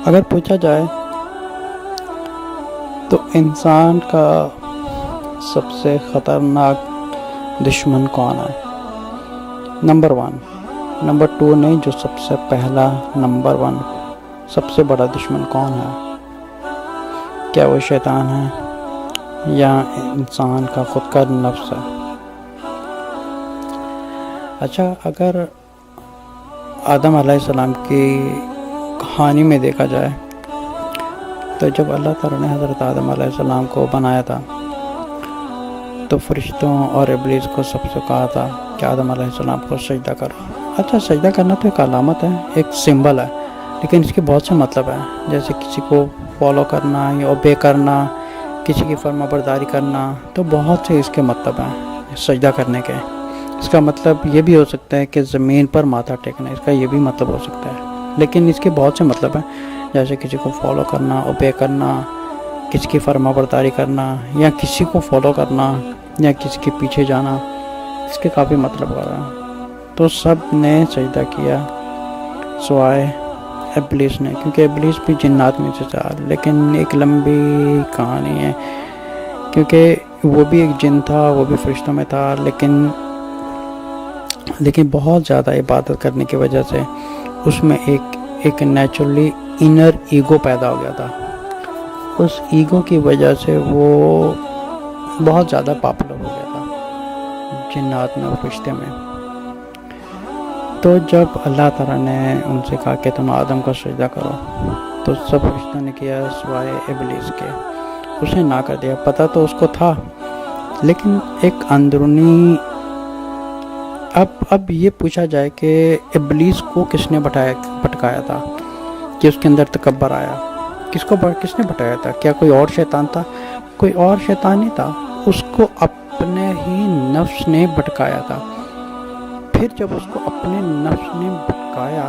اگر پوچھا جائے تو انسان کا سب سے خطرناک دشمن کون ہے؟ نمبر 1، نمبر 2 نہیں، جو سب سے پہلا نمبر 1 سب سے بڑا دشمن کون ہے؟ کیا وہ شیطان ہے یا انسان کا خود کا نفس ہے؟ اچھا، اگر آدم علیہ السلام کی کہانی میں دیکھا جائے تو جب اللہ تعالیٰ نے حضرت آدم علیہ السلام کو بنایا تھا تو فرشتوں اور ابلیس کو سب سے کہا تھا کہ آدم علیہ السلام کو سجدہ کرو۔ اچھا، سجدہ کرنا تو ایک علامت ہے، ایک سمبل ہے، لیکن اس کے بہت سے مطلب ہیں، جیسے کسی کو فالو کرنا یا اوبے کرنا، کسی کی فرما برداری کرنا، تو بہت سے اس کے مطلب ہیں سجدہ کرنے کے۔ اس کا مطلب یہ بھی ہو سکتا ہے کہ زمین پر ماتھا ٹیکنا، اس کا یہ بھی مطلب ہو سکتا ہے، لیکن اس کے بہت سے مطلب ہیں، جیسے کسی کو فالو کرنا، اوبے کرنا، کسی کی فرما برداری کرنا، یا کسی کو فالو کرنا یا کسی کے پیچھے جانا، اس کے کافی مطلب ہو رہا ہے۔ تو سب نے سجدہ کیا سوائے ابلیس نے، کیونکہ ابلیس بھی جنات میں سے تھا، لیکن ایک لمبی کہانی ہے، کیونکہ وہ بھی ایک جن تھا، وہ بھی فرشتوں میں تھا، لیکن بہت زیادہ عبادت کرنے کی وجہ سے اس میں ایک نیچرلی انر ایگو پیدا ہو گیا تھا۔ اس ایگو کی وجہ سے وہ بہت زیادہ پاپولر ہو گیا تھا جنات میں اور فرشتے میں۔ تو جب اللہ تعالیٰ نے ان سے کہا کہ تم آدم کو سجدہ کرو، تو سب فرشتوں نے کیا سوائے ابلیس کے، اس نے نہ کر دیا۔ پتہ تو اس کو تھا، لیکن ایک اندرونی اب یہ پوچھا جائے کہ ابلیس کو کس نے بھٹکایا تھا کہ اس کے اندر تکبر آیا؟ کس نے بھٹکایا تھا؟ کیا کوئی اور شیطان تھا؟ کوئی اور شیطان نہیں تھا، اس کو اپنے ہی نفس نے بھٹکایا تھا۔ پھر جب اس کو اپنے نفس نے بھٹکایا،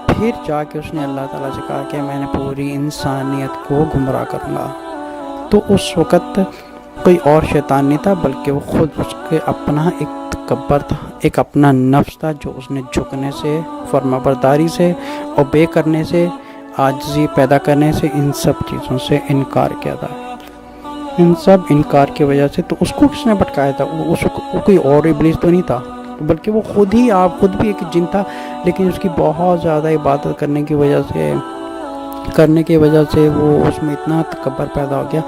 پھر جا کے اس نے اللہ تعالیٰ سے کہا کہ میں نے پوری انسانیت کو گمراہ کروں گا۔ تو اس وقت کوئی اور شیطان نہیں تھا، بلکہ وہ خود اس کے اپنا ایک تکبر تھا، ایک اپنا نفس تھا، جو اس نے جھکنے سے، فرما برداری سے، اوبے کرنے سے، عاجزی پیدا کرنے سے، ان سب چیزوں سے انکار کیا تھا۔ ان سب انکار کی وجہ سے تو اس کو کس نے بھٹکایا تھا؟ وہ کوئی اور ابلیس تو نہیں تھا، بلکہ وہ خود بھی ایک جن تھا، لیکن اس کی بہت زیادہ عبادت کرنے کی وجہ سے وہ اس میں اتنا تکبر پیدا ہو گیا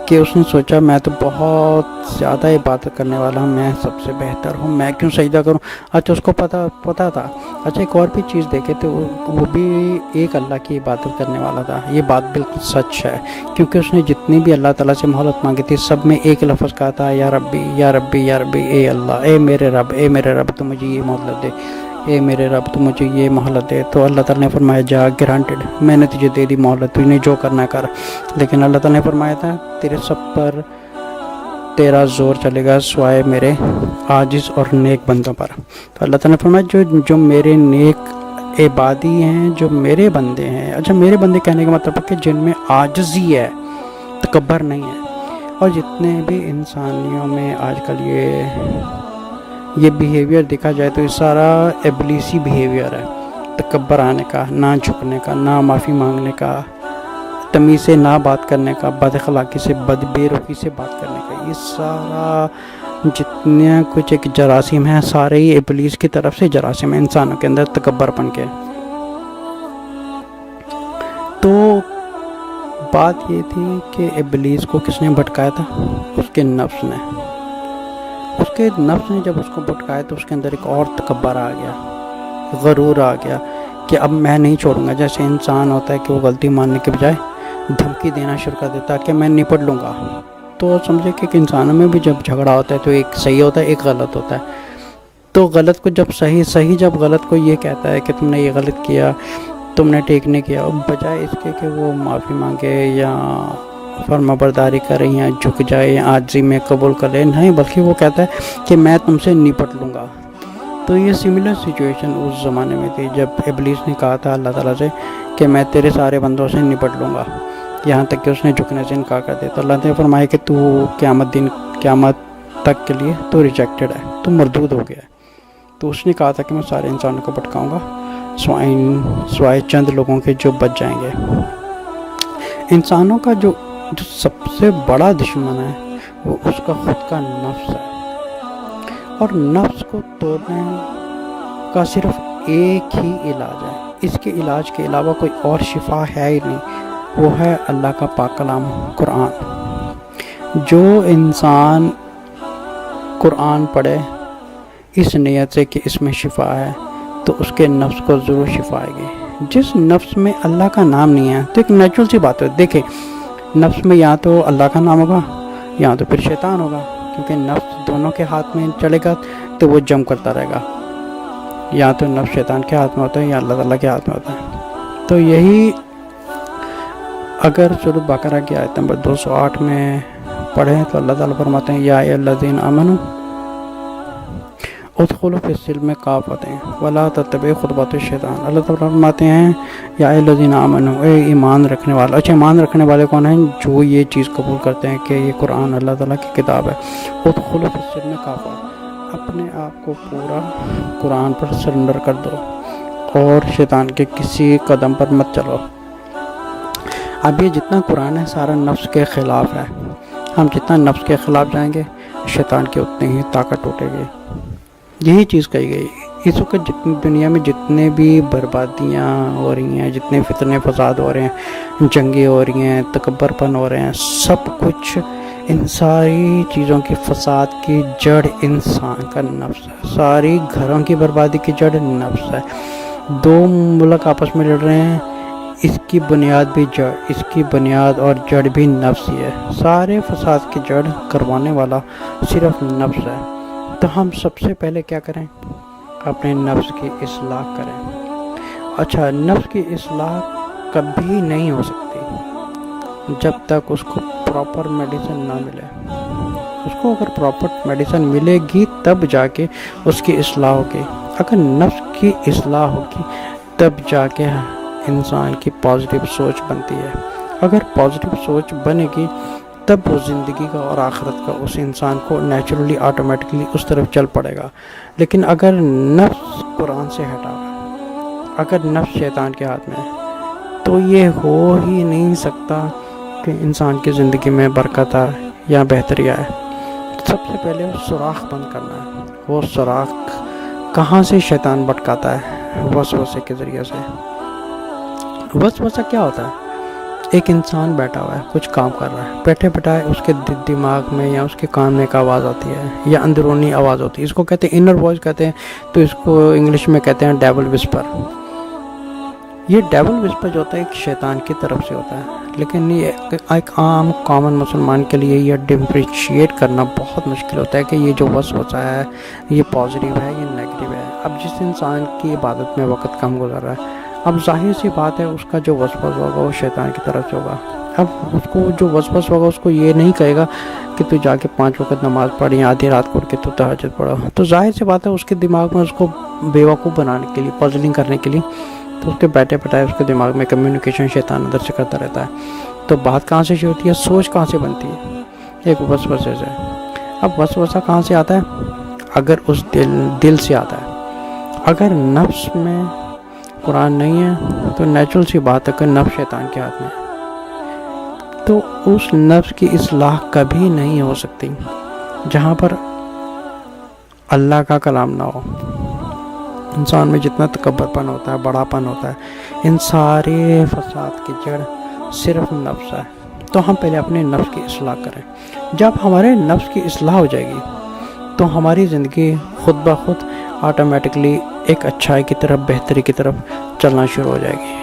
کہ اس نے سوچا میں تو بہت زیادہ عبادت کرنے والا ہوں، میں سب سے بہتر ہوں، میں کیوں سجدہ کروں؟ اچھا، اس کو پتا تھا۔ اچھا، ایک اور بھی چیز دیکھے تو وہ بھی ایک اللہ کی عبادت کرنے والا تھا۔ یہ بات بالکل سچ ہے، کیونکہ اس نے جتنی بھی اللہ تعالیٰ سے مہلت مانگی تھی، سب میں ایک لفظ کہا تھا، یا ربی یا ربی یا ربی، اے اللہ، اے میرے رب تو مجھے یہ مہلت دے، اے میرے رب تو مجھے یہ مہلت دے۔ تو اللہ تعالیٰ نے فرمایا جا گرانٹڈ، میں نے تجھے دے دی مہلت، تجھے جو کرنا کر۔ لیکن اللہ تعالیٰ نے فرمایا تھا تیرے سب پر تیرا زور چلے گا سوائے میرے عاجز اور نیک بندوں پر۔ تو اللہ تعالیٰ نے فرمایا جو میرے نیک عبادی ہیں، جو میرے بندے ہیں۔ اچھا، میرے بندے کہنے کا مطلب ہے کہ جن میں عاجزی ہے، تکبر نہیں ہے۔ اور جتنے بھی انسانیوں میں آج کل یہ بیہیویئر دیکھا جائے تو یہ سارا ابلیسی بیہیویئر ہے، تکبر آنے کا، نہ جھکنے کا، نہ معافی مانگنے کا، تمیز سے نہ بات کرنے کا، بد اخلاقی سے، بے رخی سے بات کرنے کا، یہ سارا جتنے کچھ ایک جراثیم ہے، سارے ہی ابلیس کی طرف سے جراثیم ہے انسانوں کے اندر، تکبر پن کے۔ تو بات یہ تھی کہ ابلیس کو کس نے بھٹکایا تھا؟ اس کے نفس نے۔ اس کے نفس نے جب اس کو بھٹکایا تو اس کے اندر ایک اور تکبر آ گیا، غرور آ گیا کہ اب میں نہیں چھوڑوں گا۔ جیسے انسان ہوتا ہے کہ وہ غلطی ماننے کے بجائے دھمکی دینا شروع کر دیتا ہے کہ میں نپٹ لوں گا۔ تو سمجھے کہ انسانوں میں بھی جب جھگڑا ہوتا ہے تو ایک صحیح ہوتا ہے، ایک غلط ہوتا ہے۔ تو غلط کو جب صحیح جب غلط کو یہ کہتا ہے کہ تم نے یہ غلط کیا، تم نے ٹھیک نہیں کیا، بجائے اس کے کہ وہ معافی مانگے یا فرما برداری کرے یا جھک جائے یا عاجزی میں قبول کرے، نہیں، بلکہ وہ کہتا ہے کہ میں تم سے نپٹ لوں گا۔ تو یہ سملر سچویشن اس زمانے میں تھی جب ابلیس نے کہا تھا اللہ تعالیٰ سے کہ میں تیرے سارے بندوں سے نپٹ لوں گا، یہاں تک کہ اس نے جھکنے سے انکار کر دیا۔ تو اللہ نے فرمایا کہ تو قیامت تک کے لیے تو ریجیکٹڈ ہے، تو مردود ہو گیا ہے۔ تو اس نے کہا تھا کہ میں سارے انسانوں کو بھٹکاؤں گا، سوائے چند لوگوں کے جو بچ جائیں گے۔ انسانوں کا جو سب سے بڑا دشمن ہے وہ اس کا خود کا نفس ہے، اور نفس کو توڑنے کا صرف ایک ہی علاج ہے، اس کے علاج کے علاوہ کوئی اور شفا ہے ہی نہیں، وہ ہے اللہ کا پاک کلام قرآن۔ جو انسان قرآن پڑھے اس نیت سے کہ اس میں شفا ہے تو اس کے نفس کو ضرور شفا آئے گی۔ جس نفس میں اللہ کا نام نہیں ہے تو ایک نیچرل سی بات ہے، دیکھیں نفس میں یا تو اللہ کا نام ہوگا یا تو پھر شیطان ہوگا، کیونکہ نفس دونوں کے ہاتھ میں چلے گا تو وہ جم کرتا رہے گا، یا تو نفس شیطان کے ہاتھ میں ہوتا ہے یا اللہ تعالیٰ کے ہاتھ میں ہوتا ہے۔ تو یہی اگر سورۃ بقرہ کی آیت نمبر 208 میں پڑھیں تو اللہ تعالیٰ فرماتے ہیں یا الذین آمنوا ادخلوا فی السلم کافۃ ولا تتبعوا خطوات الشیطان۔ اللہ تعالیٰ فرماتے ہیں یا الذین آمنوا، اے ایمان رکھنے والے۔ اچھا، ایمان رکھنے والے کون ہیں؟ جو یہ چیز قبول کرتے ہیں کہ یہ قرآن اللہ تعالیٰ کی کتاب ہے۔ ادخلوا فی السلم کافۃ، اپنے آپ کو پورا قرآن پر سرنڈر کر دو اور شیطان کے کسی قدم پر مت چلو۔ اب یہ جتنا قرآن ہے سارا نفس کے خلاف ہے، ہم جتنا نفس کے خلاف جائیں گے شیطان کی اتنی ہی طاقت ٹوٹے گی۔ یہی چیز کہی گئی۔ اس وقت جتنی دنیا میں جتنے بھی بربادیاں ہو رہی ہیں، جتنے فتنے فساد ہو رہے ہیں، جنگیں ہو رہی ہیں، تکبر پن ہو رہے ہیں، سب کچھ ان ساری چیزوں کی فساد کی جڑ انسان کا نفس ہے۔ ساری گھروں کی بربادی کی جڑ نفس ہے۔ دو ملک آپس میں لڑ رہے ہیں، اس کی بنیاد بھی اس کی بنیاد اور جڑ بھی نفس ہی ہے۔ سارے فساد کی جڑ کروانے والا صرف نفس ہے۔ تو ہم سب سے پہلے کیا کریں؟ اپنے نفس کی اصلاح کریں۔ اچھا، نفس کی اصلاح کبھی نہیں ہو سکتی جب تک اس کو پراپر میڈیسن نہ ملے۔ اس کو اگر پراپر میڈیسن ملے گی تب جا کے اس کی اصلاح ہوگی۔ اگر نفس کی اصلاح ہوگی تب جا کے انسان کی پازیٹیو سوچ بنتی ہے۔ اگر پازیٹیو سوچ بنے گی تب وہ زندگی کا اور آخرت کا اس انسان کو نیچرلی آٹومیٹکلی اس طرف چل پڑے گا۔ لیکن اگر نفس قرآن سے ہٹا ہوا، اگر نفس شیطان کے ہاتھ میں ہے تو یہ ہو ہی نہیں سکتا کہ انسان کی زندگی میں برکت آئے یا بہتری آئے۔ سب سے پہلے وہ سوراخ بند کرنا ہے۔ وہ سوراخ کہاں سے شیطان بھٹکاتا ہے؟ وسوسے کے ذریعے سے۔ وسوسہ کیا ہوتا ہے؟ ایک انسان بیٹھا ہوا ہے، کچھ کام کر رہا ہے، بیٹھے بیٹھائے اس کے دماغ میں یا اس کے کان میں ایک آواز آتی ہے یا اندرونی آواز ہوتی ہے، اس کو کہتے ہیں انر وائس کہتے ہیں، تو اس کو انگلش میں کہتے ہیں ڈیول وسپر۔ یہ ڈیول وسپر جو ہوتا ہے ایک شیطان کی طرف سے ہوتا ہے، لیکن یہ ایک عام کامن مسلمان کے لیے یہ ڈفرینشیٹ کرنا بہت مشکل ہوتا ہے کہ یہ جو وسوسہ ہے یہ پازیٹیو ہے یا نیگیٹو ہے۔ اب جس انسان کی عبادت میں وقت کم گزر رہا ہے، اب ظاہر سی بات ہے اس کا جو وسوسہ ہوگا وہ شیطان کی طرف سے ہوگا۔ اب اس کو جو وسوسہ ہوگا اس کو یہ نہیں کہے گا کہ تو جا کے 5 وقت نماز پڑھی، آدھی رات کو اٹھ کے تو تہجد پڑھو، تو ظاہر سی بات ہے اس کے دماغ میں اس کو بیوقوف بنانے کے لیے، پازلنگ کرنے کے لیے، تو اس کے بیٹھے بیٹھائے اس کے دماغ میں کمیونیکیشن شیطان اندر سے کرتا رہتا ہے۔ تو بات کہاں سے شروع ہوتی ہے؟ سوچ کہاں سے بنتی ہے؟ ایک وسوسے سے۔ اب وسوسہ کہاں سے آتا ہے؟ اگر اس دل سے آتا ہے۔ اگر نفس میں قرآن نہیں ہے تو نیچرل سی بات ہے کہ نفس شیطان کے ہاتھ میں ہے، تو اس نفس کی اصلاح کبھی نہیں ہو سکتی جہاں پر اللہ کا کلام نہ ہو۔ انسان میں جتنا تکبر پن ہوتا ہے، بڑا پن ہوتا ہے، ان سارے فساد کی جڑ صرف نفس ہے۔ تو ہم پہلے اپنے نفس کی اصلاح کریں۔ جب ہمارے نفس کی اصلاح ہو جائے گی تو ہماری زندگی خود بخود آٹومیٹکلی ایک اچھائی کی طرف، بہتری کی طرف چلنا شروع ہو جائے گی۔